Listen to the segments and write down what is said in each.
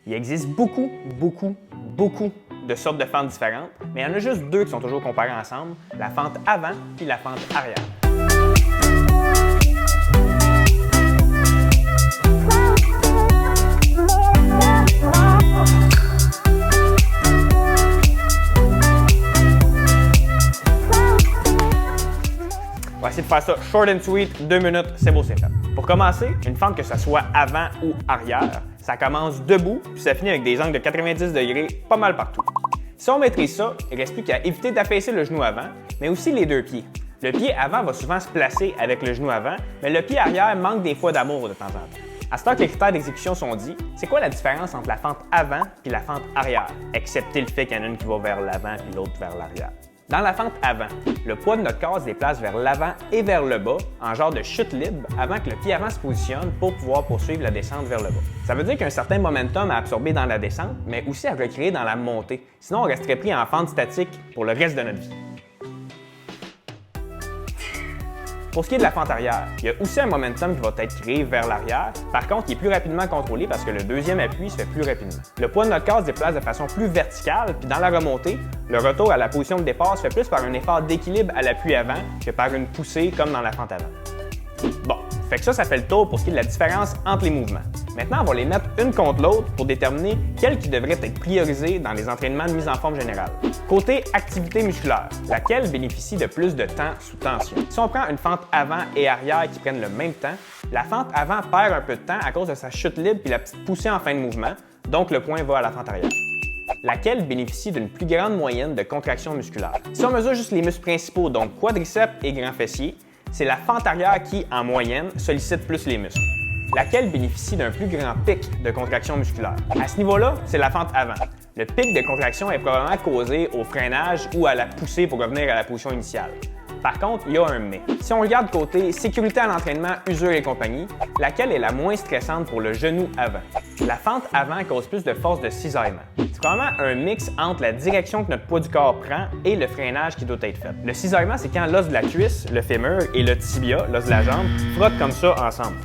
Il existe beaucoup de sortes de fentes différentes, mais il y en a juste deux qui sont toujours comparées ensemble, la fente avant et la fente arrière. On va essayer de faire ça short and sweet, 2 minutes, c'est beau, c'est fait. Pour commencer, une fente que ce soit avant ou arrière, ça commence debout puis ça finit avec des angles de 90 degrés pas mal partout. Si on maîtrise ça, il ne reste plus qu'à éviter d'affaisser le genou avant, mais aussi les deux pieds. Le pied avant va souvent se placer avec le genou avant, mais le pied arrière manque des fois d'amour de temps en temps. À ce temps que les critères d'exécution sont dits, c'est quoi la différence entre la fente avant et la fente arrière, excepté le fait qu'il y en a une qui va vers l'avant et l'autre vers l'arrière? Dans la fente avant, le poids de notre corps se déplace vers l'avant et vers le bas en genre de chute libre avant que le pied avant se positionne pour pouvoir poursuivre la descente vers le bas. Ça veut dire qu'il y a un certain momentum à absorber dans la descente, mais aussi à recréer dans la montée. Sinon, on resterait pris en fente statique pour le reste de notre vie. Pour ce qui est de la fente arrière, il y a aussi un momentum qui va être créé vers l'arrière. Par contre, il est plus rapidement contrôlé parce que le deuxième appui se fait plus rapidement. Le poids de notre corps se déplace de façon plus verticale, puis dans la remontée, le retour à la position de départ se fait plus par un effort d'équilibre à l'appui avant que par une poussée comme dans la fente avant. Bon, fait que ça fait le tour pour ce qui est de la différence entre les mouvements. Maintenant, on va les mettre une contre l'autre pour déterminer quelle qui devrait être priorisée dans les entraînements de mise en forme générale. Côté activité musculaire, laquelle bénéficie de plus de temps sous tension. Si on prend une fente avant et arrière qui prennent le même temps, la fente avant perd un peu de temps à cause de sa chute libre puis la petite poussée en fin de mouvement, donc le point va à la fente arrière. Laquelle bénéficie d'une plus grande moyenne de contraction musculaire. Si on mesure juste les muscles principaux, donc quadriceps et grands fessiers, c'est la fente arrière qui, en moyenne, sollicite plus les muscles. Laquelle bénéficie d'un plus grand pic de contraction musculaire. À ce niveau-là, c'est la fente avant. Le pic de contraction est probablement causé au freinage ou à la poussée pour revenir à la position initiale. Par contre, il y a un mais. Si on regarde côté sécurité à l'entraînement, usure et compagnie, laquelle est la moins stressante pour le genou avant? La fente avant cause plus de force de cisaillement. C'est probablement un mix entre la direction que notre poids du corps prend et le freinage qui doit être fait. Le cisaillement, c'est quand l'os de la cuisse, le fémur et le tibia, l'os de la jambe, frottent comme ça ensemble.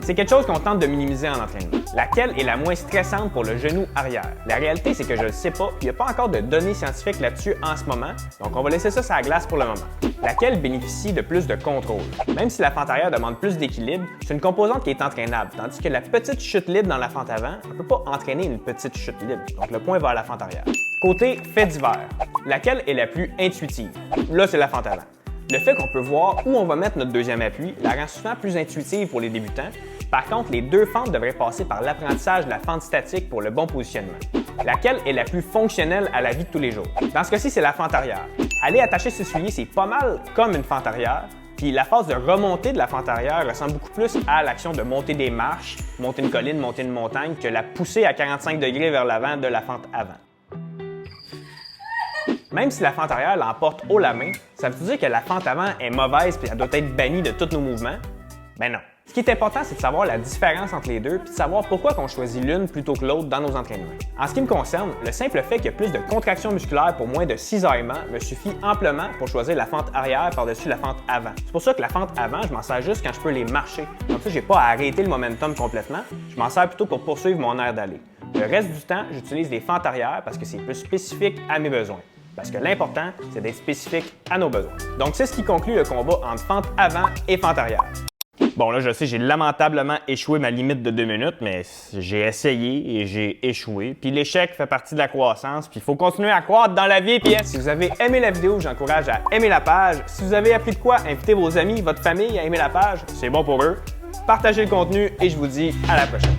C'est quelque chose qu'on tente de minimiser en entraînement. Laquelle est la moins stressante pour le genou arrière? La réalité, c'est que je ne le sais pas. Il n'y a pas encore de données scientifiques là-dessus en ce moment, donc on va laisser ça sur la glace pour le moment. Laquelle bénéficie de plus de contrôle? Même si la fente arrière demande plus d'équilibre, c'est une composante qui est entraînable, tandis que la petite chute libre dans la fente avant ne peut pas entraîner une petite chute libre, donc le point va à la fente arrière. Côté fait divers, laquelle est la plus intuitive? Là, c'est la fente avant. Le fait qu'on peut voir où on va mettre notre deuxième appui la rend souvent plus intuitive pour les débutants. Par contre, les deux fentes devraient passer par l'apprentissage de la fente statique pour le bon positionnement. Laquelle est la plus fonctionnelle à la vie de tous les jours? Dans ce cas-ci, c'est la fente arrière. Aller attacher ses souliers, c'est pas mal comme une fente arrière, puis la phase de remontée de la fente arrière ressemble beaucoup plus à l'action de monter des marches, monter une colline, monter une montagne, que la poussée à 45 degrés vers l'avant de la fente avant. Même si la fente arrière l'emporte haut la main, ça veut dire que la fente avant est mauvaise et elle doit être bannie de tous nos mouvements? Ben non. Ce qui est important, c'est de savoir la différence entre les deux puis de savoir pourquoi on choisit l'une plutôt que l'autre dans nos entraînements. En ce qui me concerne, le simple fait qu'il y a plus de contraction musculaire pour moins de cisaillement me suffit amplement pour choisir la fente arrière par-dessus la fente avant. C'est pour ça que la fente avant, je m'en sers juste quand je peux les marcher. Comme ça, j'ai pas à arrêter le momentum complètement. Je m'en sers plutôt pour poursuivre mon aire d'aller. Le reste du temps, j'utilise des fentes arrière parce que c'est plus spécifique à mes besoins. Parce que l'important, c'est d'être spécifique à nos besoins. Donc, c'est ce qui conclut le combat entre fente avant et fente arrière. Bon, là, je sais, j'ai lamentablement échoué ma limite de 2 minutes, mais j'ai essayé et j'ai échoué. Puis l'échec fait partie de la croissance, puis il faut continuer à croître dans la vie. Puis si vous avez aimé la vidéo, j'encourage à aimer la page. Si vous avez appris de quoi, invitez vos amis, votre famille à aimer la page. C'est bon pour eux. Partagez le contenu et je vous dis à la prochaine.